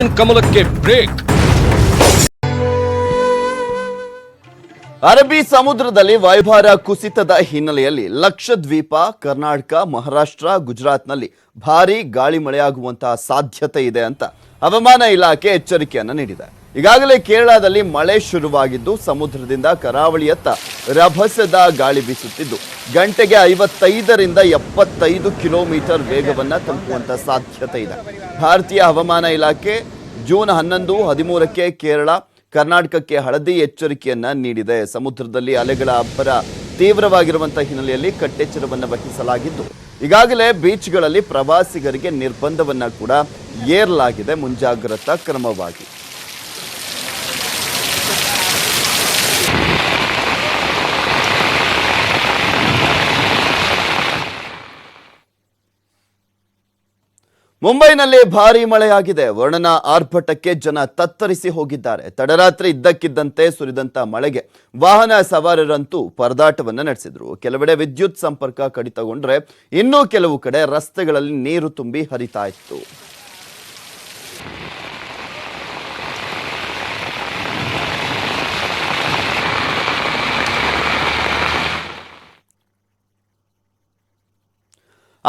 ಕಮಲಕ್ಕೆ break. ಅರಬ್ಬಿ ಸಮುದ್ರದಲ್ಲಿ ವಾಯುಭಾರ ಕುಸಿತದ ಹಿನ್ನೆಲೆಯಲ್ಲಿ ಲಕ್ಷದ್ವೀಪ, ಕರ್ನಾಟಕ, ಮಹಾರಾಷ್ಟ್ರ, ಗುಜರಾತ್ನಲ್ಲಿ ಭಾರೀ ಗಾಳಿ ಮಳೆಯಾಗುವಂತಹ ಸಾಧ್ಯತೆ ಇದೆ ಅಂತ ಹವಾಮಾನ ಇಲಾಖೆ ಎಚ್ಚರಿಕೆಯನ್ನು ನೀಡಿದೆ. ಈಗಾಗಲೇ ಕೇರಳದಲ್ಲಿ ಮಳೆ ಶುರುವಾಗಿದ್ದು ಸಮುದ್ರದಿಂದ ಕರಾವಳಿಯತ್ತ ರಭಸದ ಗಾಳಿ ಬೀಸುತ್ತಿದ್ದು ಗಂಟೆಗೆ 55ರಿಂದ 75 ಕಿಲೋಮೀಟರ್ ವೇಗವನ್ನು ತಲುಪುವಂತ ಸಾಧ್ಯತೆ ಇದೆ. ಭಾರತೀಯ ಹವಾಮಾನ ಇಲಾಖೆ ಜೂನ್ 11, 13ಕ್ಕೆ ಕೇರಳ, ಕರ್ನಾಟಕಕ್ಕೆ ಹಳದಿ ಎಚ್ಚರಿಕೆಯನ್ನ ನೀಡಿದೆ. ಸಮುದ್ರದಲ್ಲಿ ಅಲೆಗಳ ಅಬ್ಬರ ತೀವ್ರವಾಗಿರುವಂತಹ ಹಿನ್ನೆಲೆಯಲ್ಲಿ ಕಟ್ಟೆಚ್ಚರವನ್ನು ವಹಿಸಲಾಗಿದ್ದು ಈಗಾಗಲೇ ಬೀಚ್ಗಳಲ್ಲಿ ಪ್ರವಾಸಿಗರಿಗೆ ನಿರ್ಬಂಧವನ್ನ ಕೂಡ ಏರಲಾಗಿದೆ ಮುಂಜಾಗ್ರತಾ ಕ್ರಮವಾಗಿ. ಮುಂಬೈನಲ್ಲಿ ಭಾರೀ ಮಳೆಯಾಗಿದೆ. ವರ್ಣನ ಆರ್ಭಟಕ್ಕೆ ಜನ ತತ್ತರಿಸಿ ಹೋಗಿದ್ದಾರೆ. ತಡರಾತ್ರಿ ಇದ್ದಕ್ಕಿದ್ದಂತೆ ಸುರಿದಂತ ಮಳೆಗೆ ವಾಹನ ಸವಾರರಂತೂ ಪರದಾಟವನ್ನು ನಡೆಸಿದ್ರು. ಕೆಲವೆಡೆ ವಿದ್ಯುತ್ ಸಂಪರ್ಕ ಕಡಿತಗೊಂಡ್ರೆ ಇನ್ನೂ ಕೆಲವು ಕಡೆ ರಸ್ತೆಗಳಲ್ಲಿ ನೀರು ತುಂಬಿ ಹರಿತಾ ಇತ್ತು.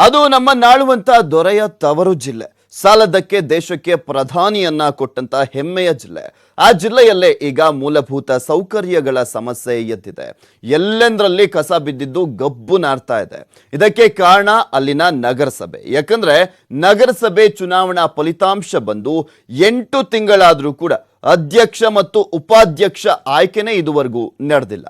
ಅದು ನಮ್ಮ ನಾಳುವಂತ ದೊರೆಯ ತವರು ಜಿಲ್ಲೆ. ಸಾಲದಕ್ಕೆ ದೇಶಕ್ಕೆ ಪ್ರಧಾನಿಯನ್ನ ಕೊಟ್ಟಂತ ಹೆಮ್ಮೆಯ ಜಿಲ್ಲೆ. ಆ ಜಿಲ್ಲೆಯಲ್ಲೇ ಈಗ ಮೂಲಭೂತ ಸೌಕರ್ಯಗಳ ಸಮಸ್ಯೆ ಎದ್ದಿದೆ. ಎಲ್ಲೆಂದರಲ್ಲಿ ಕಸ ಬಿದ್ದಿದ್ದು ಗಬ್ಬು ನಾರ್ತಾ ಇದೆ. ಇದಕ್ಕೆ ಕಾರಣ ಅಲ್ಲಿನ ನಗರಸಭೆ. ಯಾಕಂದ್ರೆ ನಗರಸಭೆ ಚುನಾವಣಾ ಫಲಿತಾಂಶ ಬಂದು 8 ತಿಂಗಳಾದ್ರೂ ಕೂಡ ಅಧ್ಯಕ್ಷ ಮತ್ತು ಉಪಾಧ್ಯಕ್ಷ ಆಯ್ಕೆನೇ ಇದುವರೆಗೂ ನಡೆದಿಲ್ಲ.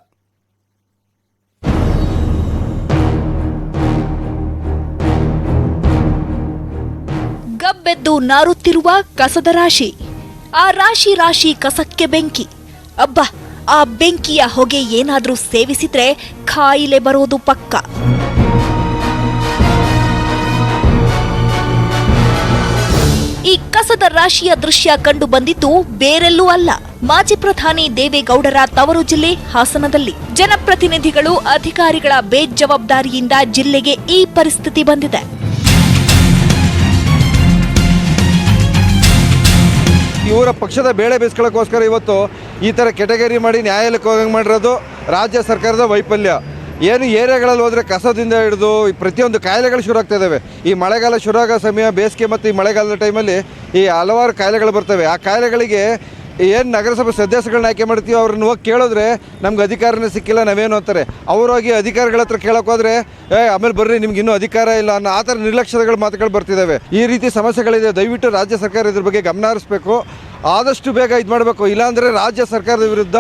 ಗಬ್ಬೆದ್ದು ನಾರುತ್ತಿರುವ ಕಸದ ರಾಶಿ. ಆ ರಾಶಿ ಕಸಕ್ಕೆ ಬೆಂಕಿ. ಅಬ್ಬಾ, ಆ ಬೆಂಕಿಯ ಹೊಗೆ ಏನಾದ್ರೂ ಸೇವಿಸಿದ್ರೆ ಕಾಯಿಲೆ ಬರೋದು ಪಕ್ಕ. ಈ ಕಸದ ರಾಶಿಯ ದೃಶ್ಯ ಕಂಡು ಬಂದಿದ್ದು ಬೇರೆಲ್ಲೂ ಅಲ್ಲ, ಮಾಜಿ ಪ್ರಧಾನಿ ದೇವೇಗೌಡರ ತವರು ಜಿಲ್ಲೆ ಹಾಸನದಲ್ಲಿ. ಜನಪ್ರತಿನಿಧಿಗಳು, ಅಧಿಕಾರಿಗಳ ಬೇಜವಾಬ್ದಾರಿಯಿಂದ ಜಿಲ್ಲೆಗೆ ಈ ಪರಿಸ್ಥಿತಿ ಬಂದಿದೆ. ಇವರ ಪಕ್ಷದ ಬೇಳೆ ಬೇಯಿಸ್ಕೊಳ್ಳೋಕ್ಕೋಸ್ಕರ ಇವತ್ತು ಈ ಥರ ಕೆಟಗರಿ ಮಾಡಿ ನ್ಯಾಯಾಲಯಕ್ಕೆ ಹೋಗಂಗೆ ಮಾಡಿರೋದು ರಾಜ್ಯ ಸರ್ಕಾರದ ವೈಫಲ್ಯ. ಏನು ಏರಿಯಾಗಳಲ್ಲಿ ಹೋದರೆ ಕಸದಿಂದ ಹಿಡಿದು ಪ್ರತಿಯೊಂದು ಕಾಯಿಲೆಗಳು ಶುರು ಆಗ್ತಾ ಇದ್ದಾವೆ. ಈ ಮಳೆಗಾಲ ಶುರು ಆಗೋ ಸಮಯ, ಬೇಸಿಗೆ ಮತ್ತು ಈ ಮಳೆಗಾಲದ ಟೈಮಲ್ಲಿ ಈ ಹಲವಾರು ಕಾಯಿಲೆಗಳು ಬರ್ತವೆ. ಆ ಕಾಯಿಲೆಗಳಿಗೆ ಏನು ನಗರಸಭೆ ಸದಸ್ಯಗಳನ್ನ ಆಯ್ಕೆ ಮಾಡ್ತೀವಿ ಅವ್ರನ್ನ ಹೋಗಿ ಕೇಳಿದ್ರೆ ನಮ್ಗೆ ಅಧಿಕಾರನೇ ಸಿಕ್ಕಿಲ್ಲ, ನಾವೇನು ಅಂತಾರೆ. ಅವರೋಗಿ ಅಧಿಕಾರಿಗಳ ಹತ್ರ ಕೇಳೋಕೆ ಹೋದರೆ ಆಮೇಲೆ ಬರ್ರಿ ನಿಮ್ಗೆ ಇನ್ನೂ ಅಧಿಕಾರ ಇಲ್ಲ ಅನ್ನೋ ಆ ಥರ ನಿರ್ಲಕ್ಷ್ಯಗಳ ಮಾತುಗಳು ಬರ್ತಿದ್ದಾವೆ. ಈ ರೀತಿ ಸಮಸ್ಯೆಗಳಿದೆ. ದಯವಿಟ್ಟು ರಾಜ್ಯ ಸರ್ಕಾರ ಇದ್ರ ಬಗ್ಗೆ ಗಮನ ಹರಿಸಬೇಕು, ಆದಷ್ಟು ಬೇಗ ಇದು ಮಾಡಬೇಕು. ಇಲ್ಲಾಂದರೆ ರಾಜ್ಯ ಸರ್ಕಾರದ ವಿರುದ್ಧ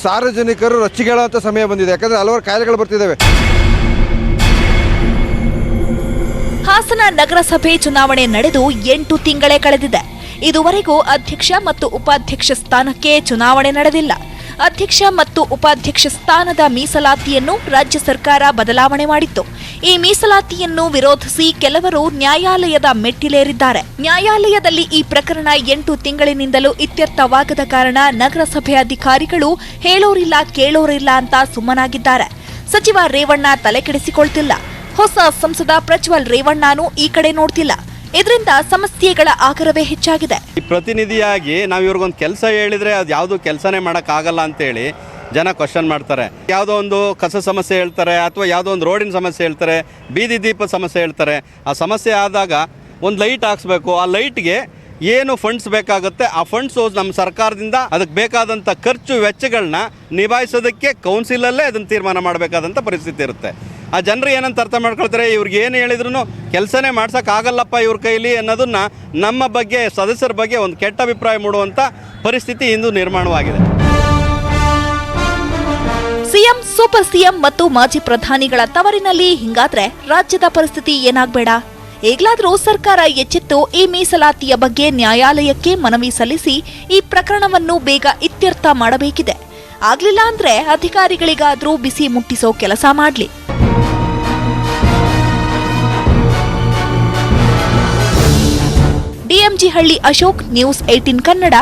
ಸಾರ್ವಜನಿಕರು ರೊಚ್ಚಿಗೇಳುವಂಥ ಸಮಯ ಬಂದಿದೆ. ಯಾಕಂದರೆ ಹಲವಾರು ಕಾಯಿಲೆಗಳು ಬರ್ತಿದ್ದಾವೆ. ಹಾಸನ ನಗರಸಭೆ ಚುನಾವಣೆ ನಡೆದು 8 ತಿಂಗಳೇ ಕಳೆದಿದೆ. ಇದುವರೆಗೂ ಅಧ್ಯಕ್ಷ ಮತ್ತು ಉಪಾಧ್ಯಕ್ಷ ಸ್ಥಾನಕ್ಕೆ ಚುನಾವಣೆ ನಡೆದಿಲ್ಲ. ಅಧ್ಯಕ್ಷ ಮತ್ತು ಉಪಾಧ್ಯಕ್ಷ ಸ್ಥಾನದ ಮೀಸಲಾತಿಯನ್ನು ರಾಜ್ಯ ಸರ್ಕಾರ ಬದಲಾವಣೆ ಮಾಡಿತ್ತು. ಈ ಮೀಸಲಾತಿಯನ್ನು ವಿರೋಧಿಸಿ ಕೆಲವರು ನ್ಯಾಯಾಲಯದ ಮೆಟ್ಟಿಲೇರಿದ್ದಾರೆ. ನ್ಯಾಯಾಲಯದಲ್ಲಿ ಈ ಪ್ರಕರಣ 8 ತಿಂಗಳಿನಿಂದಲೂ ಇತ್ಯರ್ಥವಾಗದ ಕಾರಣ ನಗರಸಭೆ ಅಧಿಕಾರಿಗಳು ಹೇಳೋರಿಲ್ಲ ಕೇಳೋರಿಲ್ಲ ಅಂತ ಸುಮ್ಮನಾಗಿದ್ದಾರೆ. ಸಚಿವ ರೇವಣ್ಣ ತಲೆಕೆಡಿಸಿಕೊಳ್ತಿಲ್ಲ. ಹೊಸ ಸಂಸದ ಪ್ರಜ್ವಲ್ ರೇವಣ್ಣನೂ ಈ ಕಡೆ ನೋಡ್ತಿಲ್ಲ. ಇದರಿಂದ ಸಮಸ್ಯೆಗಳ ಆಗರವೇ ಹೆಚ್ಚಾಗಿದೆ. ಪ್ರತಿನಿಧಿಯಾಗಿ ನಾವು ಇವ್ರಿಗೊಂದು ಕೆಲಸ ಹೇಳಿದ್ರೆ ಅದು ಯಾವುದೂ ಕೆಲಸನೇ ಮಾಡೋಕ್ಕಾಗಲ್ಲ ಅಂತೇಳಿ ಜನ ಕ್ವಶನ್ ಮಾಡ್ತಾರೆ. ಯಾವುದೋ ಒಂದು ಕಸ ಸಮಸ್ಯೆ ಹೇಳ್ತಾರೆ, ಅಥವಾ ಯಾವುದೋ ಒಂದು ರೋಡಿನ ಸಮಸ್ಯೆ ಹೇಳ್ತಾರೆ, ಬೀದಿ ದೀಪ ಸಮಸ್ಯೆ ಹೇಳ್ತಾರೆ. ಆ ಸಮಸ್ಯೆ ಆದಾಗ ಒಂದು ಲೈಟ್ ಹಾಕ್ಸ್ಬೇಕು. ಆ ಲೈಟ್ಗೆ ಏನು ಫಂಡ್ಸ್ ಬೇಕಾಗುತ್ತೆ, ಆ ಫಂಡ್ಸು ನಮ್ಮ ಸರ್ಕಾರದಿಂದ ಅದಕ್ಕೆ ಬೇಕಾದಂಥ ಖರ್ಚು ವೆಚ್ಚಗಳನ್ನ ನಿಭಾಯಿಸೋದಕ್ಕೆ ಕೌನ್ಸಿಲಲ್ಲೇ ಅದನ್ನು ತೀರ್ಮಾನ ಮಾಡಬೇಕಾದಂಥ ಪರಿಸ್ಥಿತಿ ಇರುತ್ತೆ. ಆ ಜನರು ಏನಂತ ಅರ್ಥ ಮಾಡ್ಕೊಳ್ತಾರೆ, ಇವ್ರಿಗೆ ಏನು ಹೇಳಿದ್ರು ಕೆಲಸನೇ ಮಾಡ್ಸೋಕ್ಕಾಗಲ್ಲಪ್ಪ ಇವ್ರ ಕೈಲಿ ಅನ್ನೋದನ್ನು ನಮ್ಮ ಬಗ್ಗೆ, ಸದಸ್ಯರ ಬಗ್ಗೆ ಒಂದು ಕೆಟ್ಟ ಅಭಿಪ್ರಾಯ ಮೂಡುವಂಥ ಪರಿಸ್ಥಿತಿ ಇಂದು ನಿರ್ಮಾಣವಾಗಿದೆ. ಸಿಎಂ, ಸೂಪರ್ ಸಿಎಂ ಮತ್ತು ಮಾಜಿ ಪ್ರಧಾನಿಗಳ ತವರಿನಲ್ಲಿ ಹಿಂಗಾದ್ರೆ ರಾಜ್ಯದ ಪರಿಸ್ಥಿತಿ ಏನಾಗಬೇಡ. ಈಗಲಾದರೂ ಸರ್ಕಾರ ಎಚ್ಚೆತ್ತು ಈ ಮೀಸಲಾತಿಯ ಬಗ್ಗೆ ನ್ಯಾಯಾಲಯಕ್ಕೆ ಮನವಿ ಸಲ್ಲಿಸಿ ಈ ಪ್ರಕರಣವನ್ನು ಬೇಗ ಇತ್ಯರ್ಥ ಮಾಡಬೇಕಿದೆ. ಆಗ್ಲಿಲ್ಲ ಅಂದ್ರೆ ಅಧಿಕಾರಿಗಳಿಗಾದ್ರೂ ಬಿಸಿ ಮುಟ್ಟಿಸೋ ಕೆಲಸ ಮಾಡ್ಲಿ. ಡಿಎಂಜಿ ಹಳ್ಳಿ ಅಶೋಕ್, ನ್ಯೂಸ್ 18 ಕನ್ನಡ.